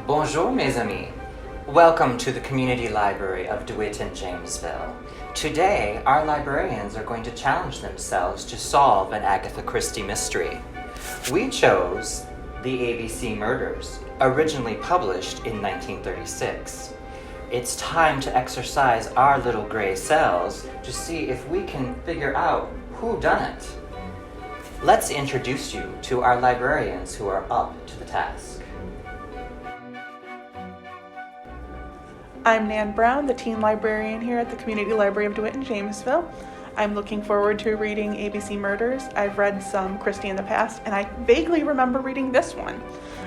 Bonjour, mes amis. Welcome to the Community Library of DeWitt and Jamesville. Today, our librarians are going to challenge themselves to solve an Agatha Christie mystery. We chose The ABC Murders, originally published in 1936. It's time to exercise our little gray cells to see if we can figure out who done it. Let's introduce you to our librarians who are up to the task. I'm Nan Brown, the teen librarian here at the Community Library of DeWitt and Jamesville. I'm looking forward to reading ABC Murders. I've read some Christie in the past, and I vaguely remember reading this one,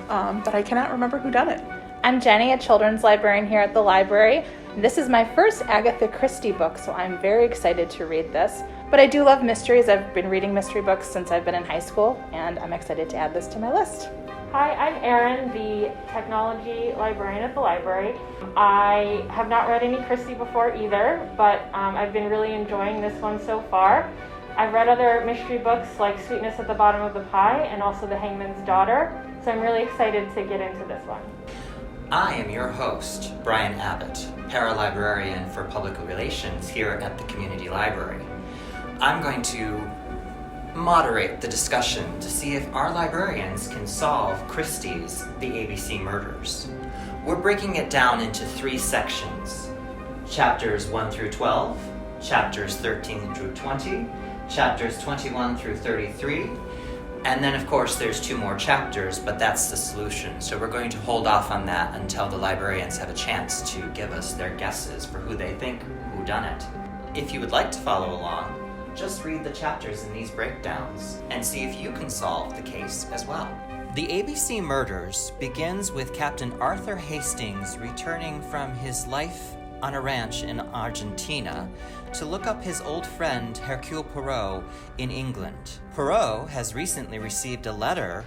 but I cannot remember who done it. I'm Jenny, a children's librarian here at the library. This is my first Agatha Christie book, so I'm very excited to read this. But I do love mysteries. I've been reading mystery books since I've been in high school, and I'm excited to add this to my list. Hi, I'm Erin, the technology librarian at the library. I have not read any Christie before either, but I've been really enjoying this one so far. I've read other mystery books like Sweetness at the Bottom of the Pie and also The Hangman's Daughter, so I'm really excited to get into this one. I am your host, Brian Abbott, paralibrarian for public relations here at the Community Library. I'm going to moderate the discussion to see if our librarians can solve Christie's The ABC Murders. We're breaking it down into 3 sections: chapters 1 through 12, chapters 13 through 20, chapters 21 through 33, and then of course there's 2 more chapters, but that's the solution. So we're going to hold off on that until the librarians have a chance to give us their guesses for who they think who done it. If you would like to follow along, just read the chapters in these breakdowns and see if you can solve the case as well. The ABC Murders begins with Captain Arthur Hastings returning from his life on a ranch in Argentina to look up his old friend Hercule Poirot in England. Poirot has recently received a letter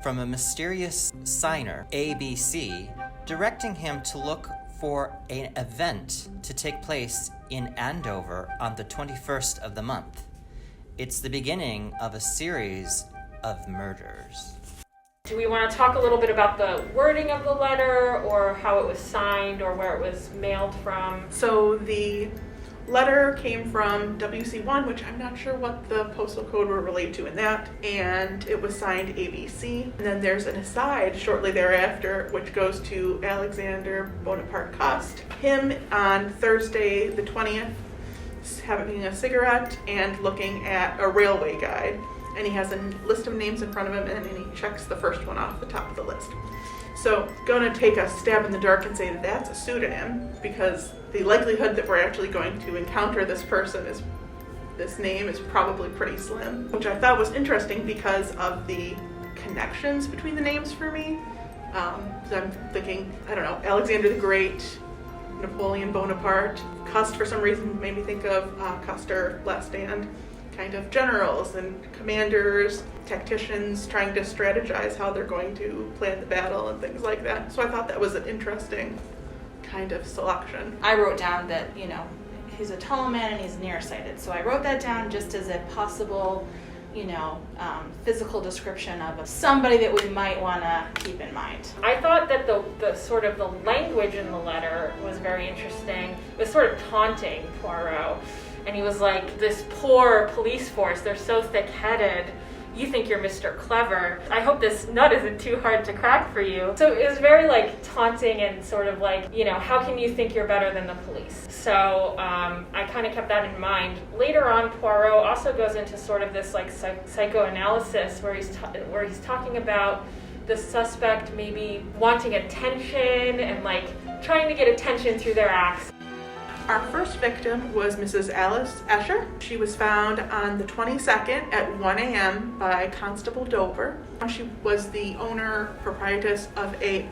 from a mysterious signer, ABC, directing him to look for an event to take place in Andover on the 21st of the month. It's the beginning of a series of murders. Do we want to talk a little bit about the wording of the letter or how it was signed or where it was mailed from? So the letter came from WC1, which I'm not sure what the postal code will relate to in that, and it was signed ABC. And then there's an aside shortly thereafter, which goes to Alexander Bonaparte Cust. Him on Thursday the 20th, having a cigarette and looking at a railway guide. And he has a list of names in front of him, and then he checks the first one off the top of the list. So, going to take a stab in the dark and say that that's a pseudonym, because the likelihood that we're actually going to encounter this person this name is probably pretty slim, which I thought was interesting because of the connections between the names for me. So I'm thinking, I don't know, Alexander the Great, Napoleon Bonaparte. Cust, for some reason, made me think of Custer, Last Stand. Kind of generals and commanders, tacticians trying to strategize how they're going to plan the battle and things like that. So I thought that was an interesting kind of selection. I wrote down that, he's a tall man and he's nearsighted. So I wrote that down just as a possible, physical description of somebody that we might want to keep in mind. I thought that the sort of the language in the letter was very interesting. It was sort of taunting Poirot. And he was like, this poor police force, they're so thick-headed. You think you're Mr. Clever. I hope this nut isn't too hard to crack for you. So it was very taunting and sort of how can you think you're better than the police? So I kind of kept that in mind. Later on, Poirot also goes into sort of this psychoanalysis where he's talking about the suspect maybe wanting attention and trying to get attention through their acts. Our first victim was Mrs. Alice Escher. She was found on the 22nd at 1 a.m. by Constable Dover. She was the owner, proprietress of a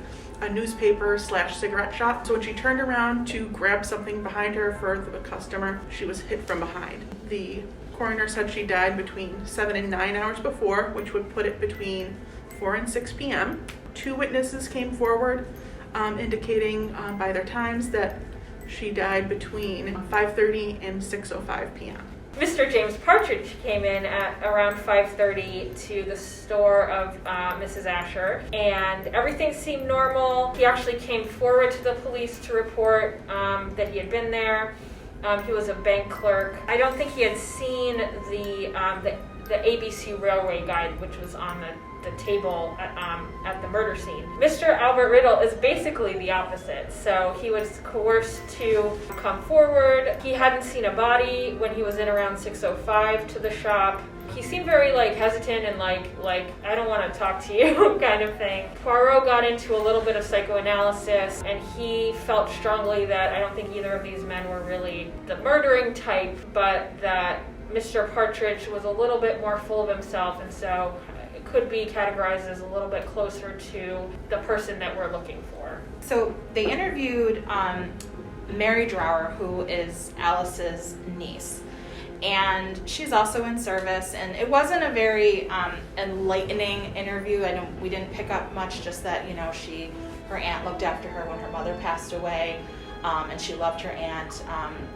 newspaper/cigarette shop. So when she turned around to grab something behind her for the customer, she was hit from behind. The coroner said she died between 7 and 9 hours before, which would put it between 4 and 6 p.m. 2 witnesses came forward indicating by their times that she died between 5:30 and 6:05 p.m. Mr. James Partridge came in at around 5:30 to the store of Mrs. Asher, and everything seemed normal. He actually came forward to the police to report that he had been there. He was a bank clerk. I don't think he had seen the ABC Railway Guide, which was on the table at the murder scene. Mr. Albert Riddle is basically the opposite. So he was coerced to come forward. He hadn't seen a body when he was in around 6:05 to the shop. He seemed very hesitant and like I don't want to talk to you kind of thing. Poirot got into a little bit of psychoanalysis, and he felt strongly that I don't think either of these men were really the murdering type, but that Mr. Partridge was a little bit more full of himself, and so it could be categorized as a little bit closer to the person that we're looking for. So they interviewed Mary Drower, who is Alice's niece. And she's also in service, and it wasn't a very enlightening interview. We didn't pick up much, just that her aunt looked after her when her mother passed away, and she loved her aunt.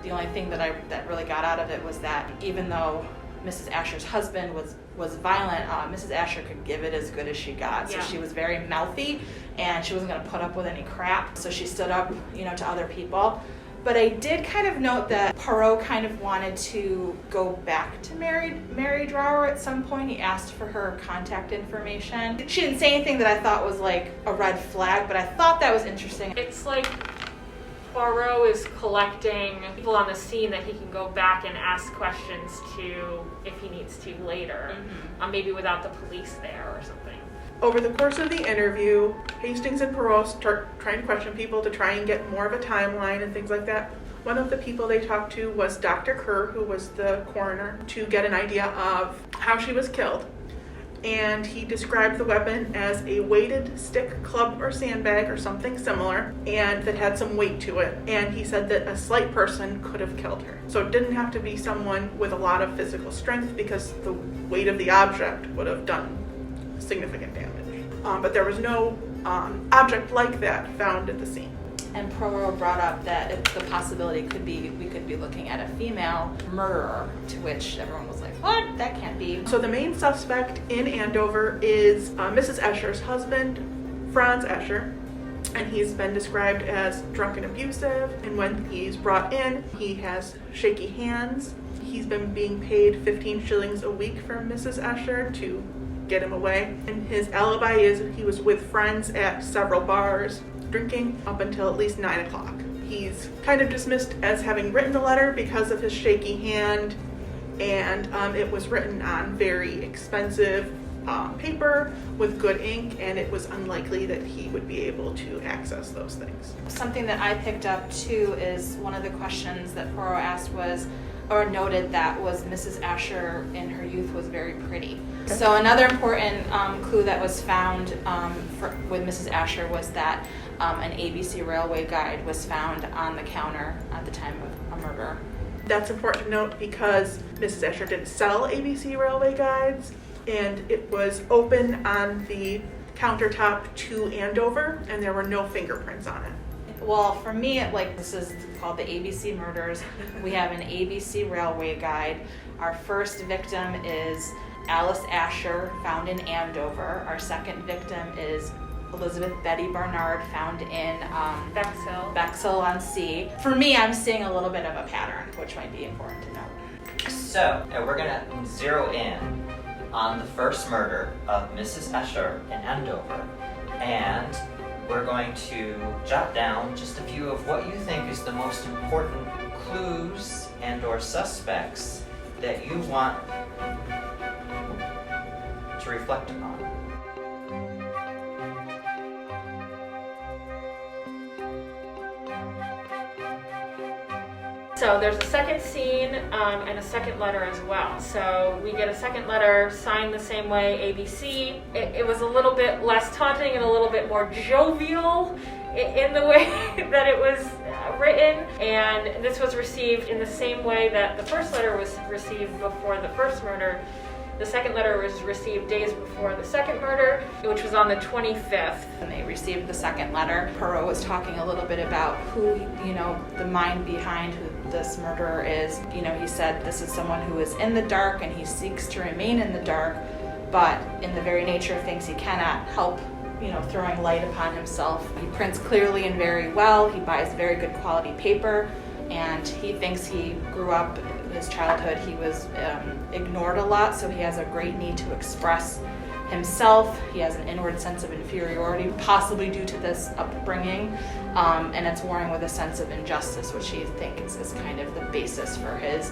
The only thing that really got out of it was that even though Mrs. Asher's husband was violent, Mrs. Asher could give it as good as she got. So Yeah. she was very mouthy, and she wasn't going to put up with any crap. So she stood up, to other people. But I did kind of note that Poirot kind of wanted to go back to Mary Drower at some point. He asked for her contact information. She didn't say anything that I thought was like a red flag, but I thought that was interesting. It's like Poirot is collecting people on the scene that he can go back and ask questions to if he needs to later, maybe without the police there or something. Over the course of the interview, Hastings and Poirot start trying to question people to try and get more of a timeline and things like that. One of the people they talked to was Dr. Kerr, who was the coroner, to get an idea of how she was killed. And he described the weapon as a weighted stick, club, or sandbag, or something similar, and that had some weight to it. And he said that a slight person could have killed her. So it didn't have to be someone with a lot of physical strength, because the weight of the object would have done significant damage. But there was no object like that found at the scene. And Poirot brought up that the possibility we could be looking at a female murderer, to which everyone was like, what? That can't be. So the main suspect in Andover is Mrs. Escher's husband, Franz Escher, and he's been described as drunk and abusive, and when he's brought in, he has shaky hands. He's been being paid 15 shillings a week from Mrs. Escher to get him away, and his alibi is he was with friends at several bars drinking up until at least 9 o'clock. He's kind of dismissed as having written the letter because of his shaky hand, and it was written on very expensive paper with good ink, and it was unlikely that he would be able to access those things. Something that I picked up too is one of the questions that Poirot asked noted that was Mrs. Asher in her youth was very pretty. Okay. So another important clue that was found with Mrs. Asher was that an ABC Railway Guide was found on the counter at the time of a murder. That's important to note because Mrs. Asher didn't sell ABC Railway Guides, and it was open on the countertop to Andover, and there were no fingerprints on it. Well, for me, this is called the ABC Murders. We have an ABC Railway Guide. Our first victim is Alice Asher, found in Andover. Our second victim is Elizabeth Betty Barnard, found in Bexhill on Sea. For me, I'm seeing a little bit of a pattern, which might be important to note. So, we're going to zero in on the first murder of Mrs. Escher in Andover, and we're going to jot down just a few of what you think is the most important clues and or suspects that you want to reflect upon. So there's a second scene and a second letter as well. So we get a second letter signed the same way, ABC. It was a little bit less taunting and a little bit more jovial in the way that it was written. And this was received in the same way that the first letter was received before the first murder. The second letter was received days before the second murder, which was on the 25th. When they received the second letter, Poirot was talking a little bit about who, the mind behind who this murderer is. He said this is someone who is in the dark and he seeks to remain in the dark, but in the very nature of things, he cannot help, throwing light upon himself. He prints clearly and very well. He buys very good quality paper, and he thinks he grew up, in his childhood, he was ignored a lot, so he has a great need to express himself. He has an inward sense of inferiority, possibly due to this upbringing, and it's warring with a sense of injustice, which he thinks is kind of the basis for his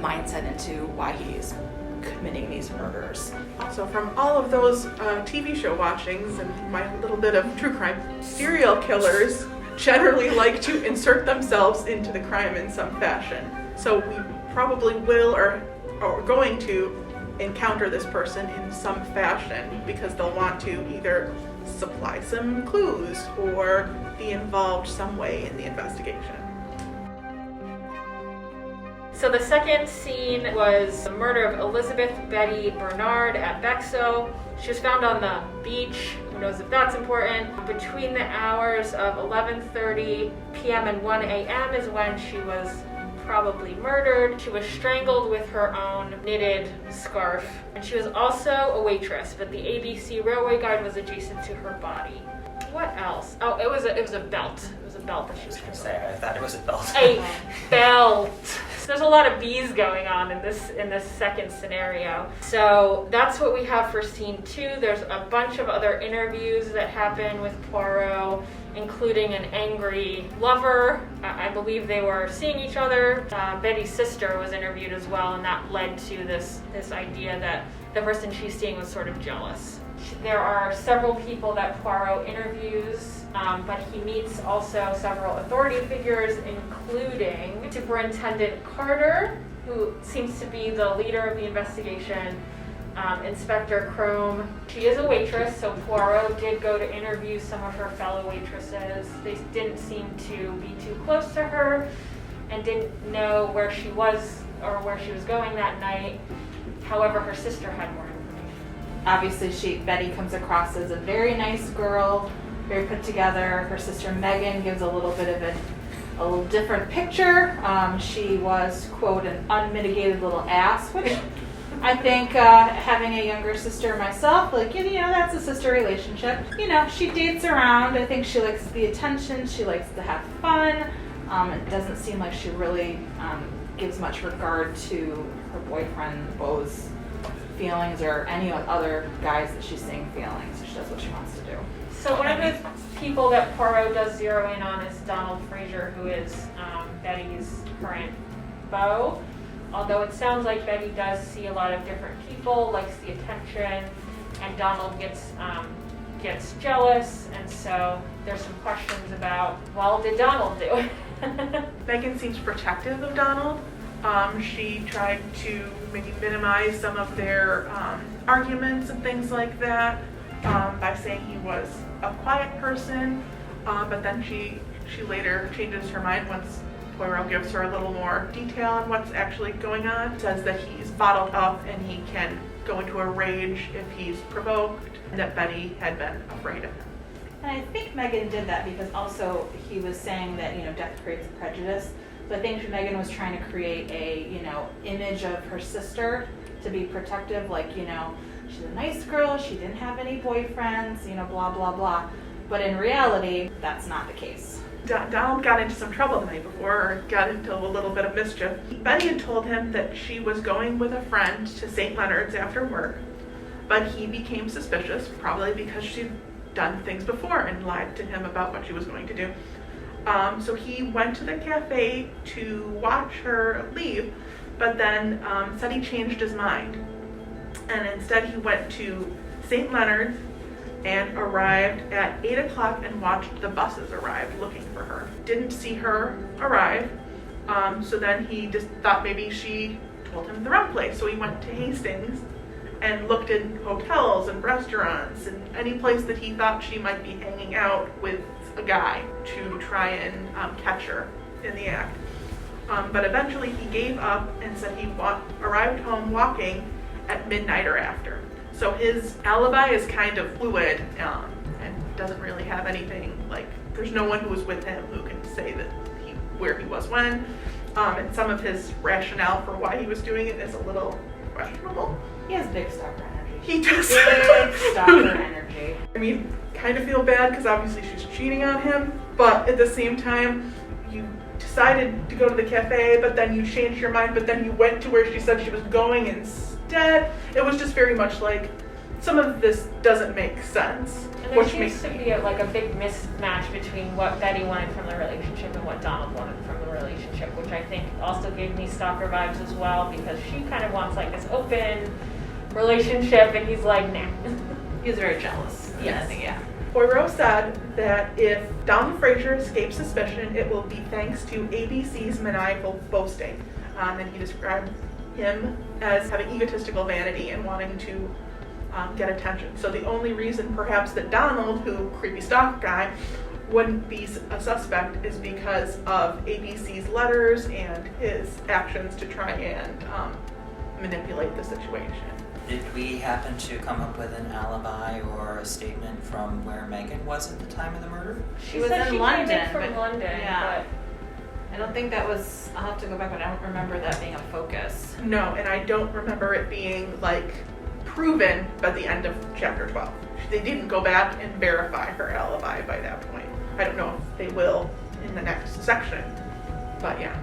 mindset into why he's committing these murders. Also, from all of those TV show watchings and my little bit of true crime, serial killers generally like to insert themselves into the crime in some fashion. So we probably will or are going to encounter this person in some fashion because they'll want to either supply some clues or be involved some way in the investigation. So the second scene was the murder of Elizabeth Betty Bernard at Bexo. She was found on the beach. Who knows if that's important? Between the hours of 11:30 p.m. and 1 a.m. is when she was probably murdered. She was strangled with her own knitted scarf. And she was also a waitress, but the ABC railway guide was adjacent to her body. What else? Oh, it was a belt. It was a belt that she was I was gonna say, I thought it was a belt. A belt. So there's a lot of bees going on in this second scenario. So that's what we have for scene 2. There's a bunch of other interviews that happen with Poirot, including an angry lover. I believe they were seeing each other. Betty's sister was interviewed as well, and that led to this idea that the person she's seeing was sort of jealous. There are several people that Poirot interviews, but he meets also several authority figures, including Superintendent Carter, who seems to be the leader of the investigation, Inspector Crome. She is a waitress, so Poirot did go to interview some of her fellow waitresses. They didn't seem to be too close to her and didn't know where she was or where she was going that night. However, her sister had more information. Obviously, Betty comes across as a very nice girl, very put together. Her sister Megan gives a little bit of a little different picture. She was, quote, an unmitigated little ass, which I think having a younger sister myself, that's a sister relationship. She dates around. I think she likes the attention. She likes to have fun. It doesn't seem like she really gives much regard to her boyfriend Beau's feelings or any other guys that she's seeing feelings. She does what she wants to do. So one of the people that Poirot does zero in on is Donald Fraser, who is Betty's current beau. Although it sounds like Betty does see a lot of different people, likes the attention, and Donald gets jealous, and so there's some questions about, well, did Donald do it? Megan seems protective of Donald. She tried to maybe minimize some of their arguments and things like that by saying he was a quiet person, but then she later changes her mind once Poirot gives her a little more detail on what's actually going on. Says that he's bottled up and he can go into a rage if he's provoked, and that Betty had been afraid of him. And I think Megan did that because also he was saying that, death creates prejudice. So I think Megan was trying to create a, image of her sister to be protective, she's a nice girl, she didn't have any boyfriends, blah, blah, blah. But in reality, that's not the case. Donald got into some trouble the night before, or got into a little bit of mischief. Betty had told him that she was going with a friend to St. Leonard's after work, but he became suspicious, probably because she'd done things before and lied to him about what she was going to do. So he went to the cafe to watch her leave, but then said he changed his mind. And instead he went to St. Leonard's and arrived at 8 o'clock and watched the buses arrive looking for her. Didn't see her arrive, so then he just thought maybe she told him the wrong place. So he went to Hastings and looked in hotels and restaurants and any place that he thought she might be hanging out with a guy to try and catch her in the act. But eventually he gave up and said he arrived home walking at midnight or after. So his alibi is kind of fluid and doesn't really have anything, there's no one who was with him who can say that where he was when. And some of his rationale for why he was doing it is a little questionable. He has big stalker energy. He does. Big stalker energy. I mean, kind of feel bad because obviously she's cheating on him, but at the same time, you decided to go to the cafe, but then you changed your mind, but then you went to where she said she was going instead. It was just very much like, some of this doesn't make sense. And there seems to be a big mismatch between what Betty wanted from the relationship and what Donald wanted from the relationship, which I think also gave me stalker vibes as well, because she kind of wants like this open relationship, and he's like, nah. He's very jealous. Yes. Yeah. Poirot said that if Donald Fraser escapes suspicion, it will be thanks to ABC's maniacal boasting. And he described him as having egotistical vanity and wanting to get attention. So the only reason perhaps that Donald, who creepy stalker guy, wouldn't be a suspect is because of ABC's letters and his actions to try and manipulate the situation. Did we happen to come up with an alibi or a statement from where Megan was at the time of the murder? She was said in she London. came in from but- London, Yeah. I don't think that was, I'll have to go back, but I don't remember that being a focus. No, and I don't remember it being like proven by the end of chapter 12. They didn't go back and verify her alibi by that point. I don't know if they will in the next section, but yeah.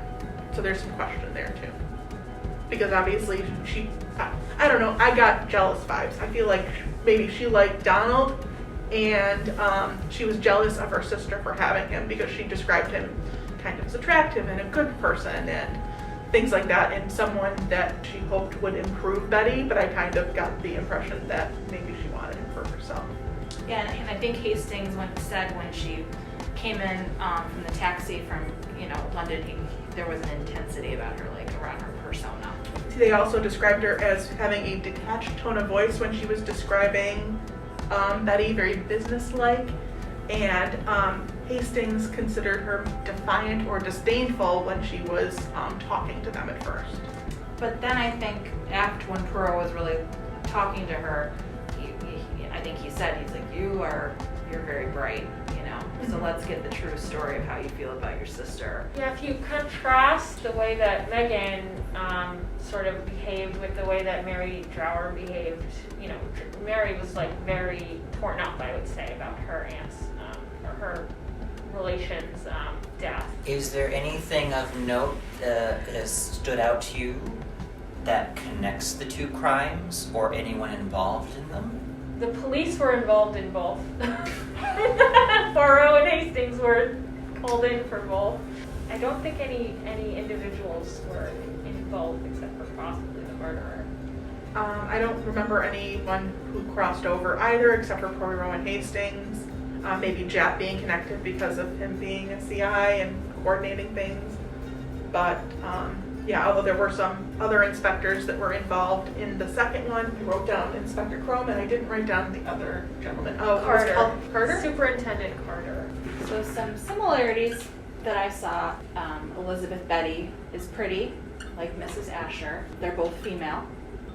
So there's some question there too. Because obviously I don't know, I got jealous vibes. I feel like maybe she liked Donald and she was jealous of her sister for having him because she described him kind of as attractive and a good person and things like that, and someone that she hoped would improve Betty, but I kind of got the impression that maybe she wanted him for herself. Yeah, and I think Hastings said when she came in from the taxi from London, there was an intensity about her, like around her persona. They also described her as having a detached tone of voice when she was describing Betty, very businesslike, and Hastings considered her defiant or disdainful when she was talking to them at first. But then I think after when Poirot was really talking to her, I think he said, he's like, you're very bright, so let's get the true story of how you feel about your sister. Yeah, if you contrast the way that Megan sort of behaved with the way that Mary Drower behaved, Mary was like very torn up, I would say, about her aunt's or her relation's death. Is there anything of note that has stood out to you that connects the two crimes or anyone involved in them? The police were involved in both. Poirot and Hastings were called in for both. I don't think any individuals were involved except for possibly the murderer. I don't remember anyone who crossed over either except for Poirot and Hastings. Maybe Jap being connected because of him being a CI and coordinating things. But yeah, although there were some other inspectors that were involved in the second one. I wrote down Inspector Crome and I didn't write down the other gentleman. Oh, Carter. it was called Carter? Superintendent Carter. So some similarities that I saw, Elizabeth Betty is pretty, like Mrs. Asher. They're both female.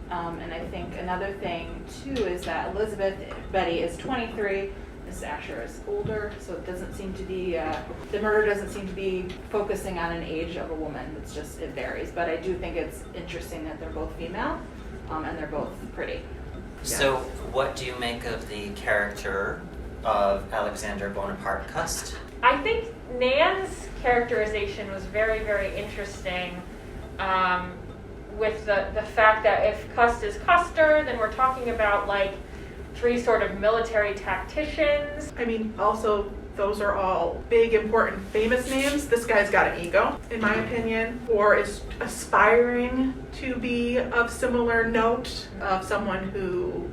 And I think another thing too is that Elizabeth Betty is 23, Mrs. Asher is older, so it doesn't seem to be, the murder doesn't seem to be focusing on an age of a woman. It varies. But I do think it's interesting that they're both female and they're both pretty. So what do you make of the character of Alexander Bonaparte Cust? I think Nan's characterization was very, very interesting with the fact that if Cust is Custer, then we're talking about like three sort of military tacticians. I mean, also, those are all big, important, famous names. This guy's got an ego, in my opinion, or is aspiring to be of similar note, of someone who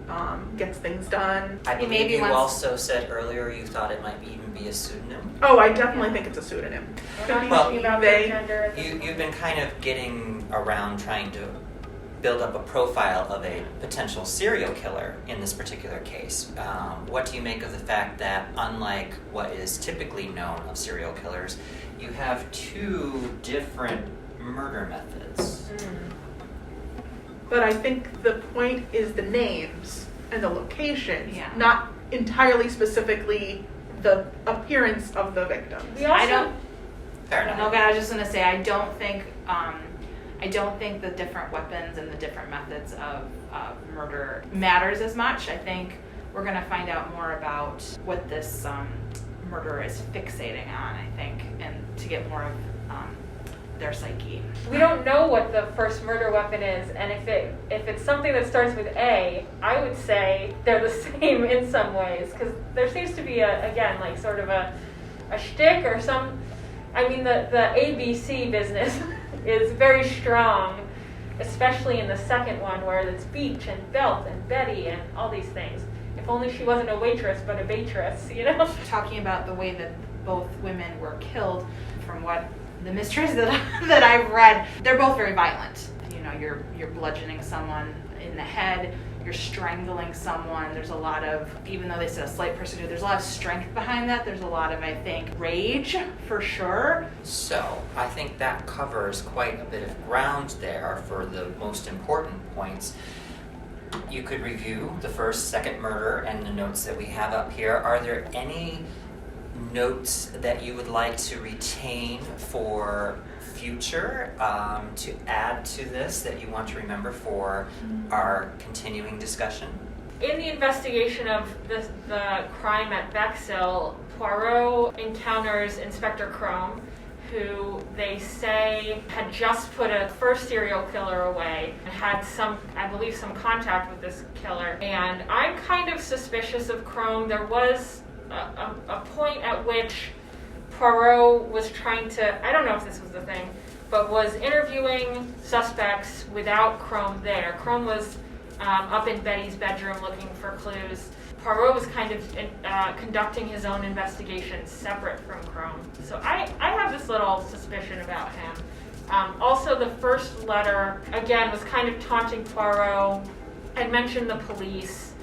gets things done. I believe maybe you wants- also said earlier you thought it might even be a pseudonym. Oh, I definitely think it's a pseudonym. We're not Well, talking about they- their gender. You've been kind of getting around trying to build up a profile of a potential serial killer in this particular case. What do you make of the fact that, unlike what is typically known of serial killers, you have two different murder methods? But I think the point is the names and the locations, Yeah. not entirely specifically the appearance of the victims. We also, I don't- Fair enough. No, but I was just gonna say, I don't think the different weapons and the different methods of murder matters as much. I think we're gonna find out more about what this murderer is fixating on, I think, and to get more of their psyche. We don't know what the first murder weapon is, and if it's something that starts with A, I would say they're the same in some ways, because there seems to be again like sort of a shtick or some. I mean, the ABC business is very strong, especially in the second one where it's Beach and Belt and Betty and all these things. If only she wasn't a waitress but a waitress, you know? Talking about the way that both women were killed, from what the mysteries that I've read, they're both very violent. You know, you're bludgeoning someone in the head, you're strangling someone. There's a lot of, even though they said a slight pursuit, there's a lot of strength behind that. There's a lot of, I think, rage for sure. So, I think that covers quite a bit of ground there for the most important points. You could review the first, second murder and the notes that we have up here. Are there any notes that you would like to retain for future, to add to this that you want to remember for our continuing discussion? In the investigation of the crime at Bexhill, Poirot encounters Inspector Crome, who they say had just put a first serial killer away and had some contact with this killer. And I'm kind of suspicious of Crome. There was a point at which Poirot was trying to, I don't know if this was the thing, but was interviewing suspects without Crome there. Crome was up in Betty's bedroom looking for clues. Poirot was kind of conducting his own investigation separate from Crome. So I have this little suspicion about him. Also, the first letter, again, was kind of taunting Poirot and mentioned the police.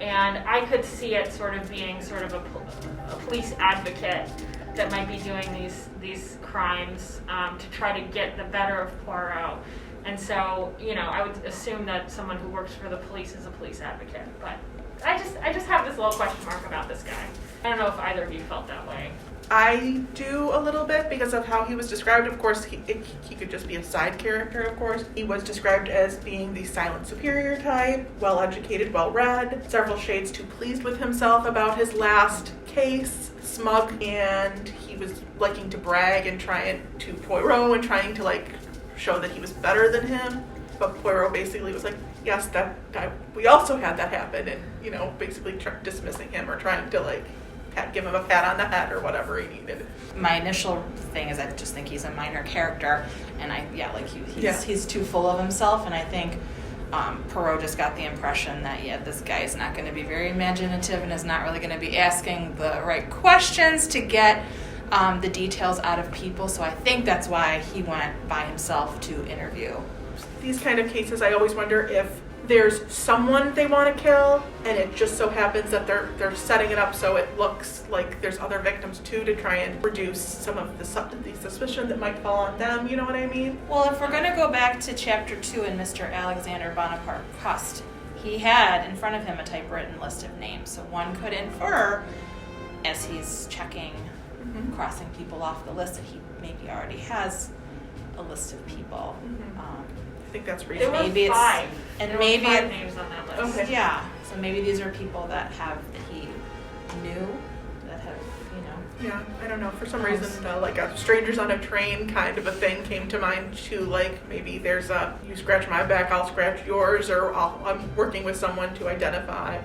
And I could see it sort of being sort of a police advocate that might be doing these crimes to try to get the better of Poirot. And so, you know, I would assume that someone who works for the police is a police advocate. But I just have this little question mark about this guy. I don't know if either of you felt that way. I do a little bit because of how he was described. Of course, he could just be a side character, of course. He was described as being the silent superior type, well-educated, well-read, several shades too pleased with himself about his last case, smug, and he was liking to brag and trying to Poirot and trying to, like, show that he was better than him. But Poirot basically was like, yes, that we also had that happen, and, you know, basically dismissing him or trying to, like, give him a pat on the head or whatever he needed. My initial thing is I just think he's a minor character, and he's too full of himself, and I think Poirot just got the impression that this guy is not going to be very imaginative and is not really going to be asking the right questions to get the details out of people. So I think that's why he went by himself to interview. These kind of cases, I always wonder if there's someone they want to kill, and it just so happens that they're setting it up so it looks like there's other victims too, to try and reduce some of the suspicion that might fall on them. You know what I mean? Well, if we're going to go back to Chapter 2 in Mr. Alexander Bonaparte Cust, he had in front of him a typewritten list of names. So one could infer, as he's checking, crossing people off the list, that he maybe already has a list of people. I think that's There reasonable. were Maybe five. and There maybe were 5 names on that list. Okay. Yeah, so maybe these are people that he knew, that have, Yeah, I don't know. For some reason, like a strangers on a train kind of a thing came to mind too. Like maybe there's a you scratch my back, I'll scratch yours, or I'm working with someone to identify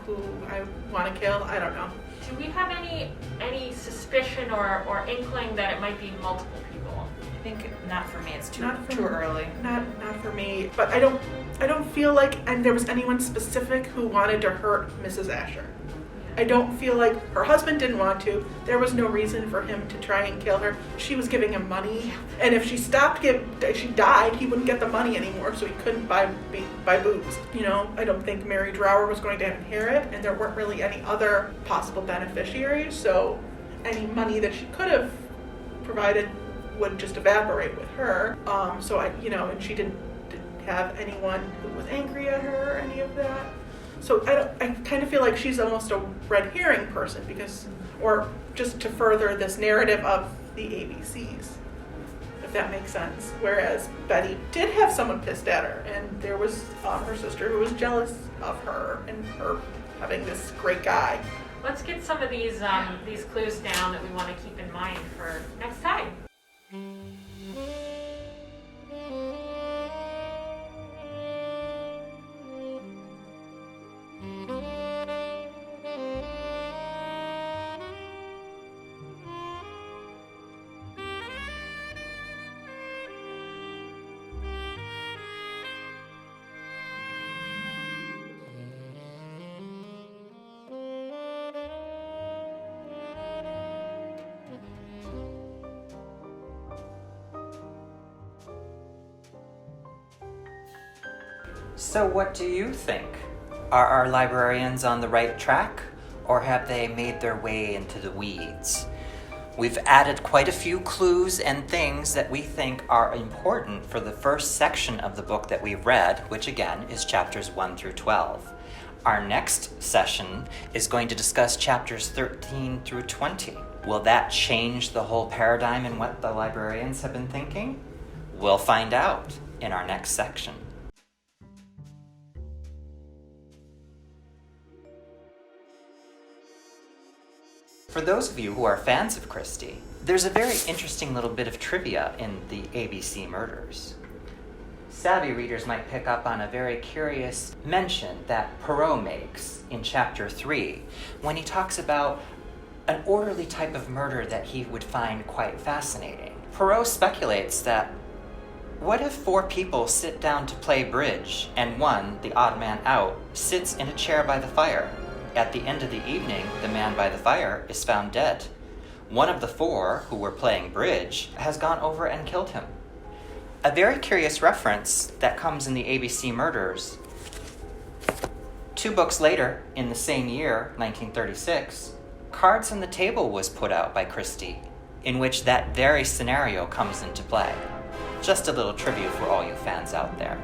who I want to kill. I don't know. Do we have any suspicion or inkling that it might be multiple people? I think not for me. It's too Not for too me. early. Not for me. But I don't feel like there was anyone specific who wanted to hurt Mrs. Asher. I don't feel like her husband didn't want to. There was no reason for him to try and kill her. She was giving him money, and if she she died, he wouldn't get the money anymore, so he couldn't buy booze. You know, I don't think Mary Drower was going to inherit, and there weren't really any other possible beneficiaries, so any money that she could have provided would just evaporate with her. So and she didn't have anyone who was angry at her or any of that. So I kind of feel like she's almost a red herring person or just to further this narrative of the ABCs, if that makes sense. Whereas Betty did have someone pissed at her, and there was her sister who was jealous of her and her having this great guy. Let's get some of these clues down that we want to keep in mind for next time. So what do you think? Are our librarians on the right track, or have they made their way into the weeds? We've added quite a few clues and things that we think are important for the first section of the book that we've read, which again is chapters 1 through 12. Our next session is going to discuss chapters 13 through 20. Will that change the whole paradigm in what the librarians have been thinking? We'll find out in our next section. For those of you who are fans of Christie, there's a very interesting little bit of trivia in the ABC Murders. Savvy readers might pick up on a very curious mention that Poirot makes in chapter 3 when he talks about an orderly type of murder that he would find quite fascinating. Poirot speculates that what if 4 people sit down to play bridge and one, the odd man out, sits in a chair by the fire? At the end of the evening, the man by the fire is found dead. One of the 4 who were playing bridge has gone over and killed him. A very curious reference that comes in the ABC Murders. 2 books later, in the same year, 1936, Cards on the Table was put out by Christie, in which that very scenario comes into play. Just a little trivia for all you fans out there.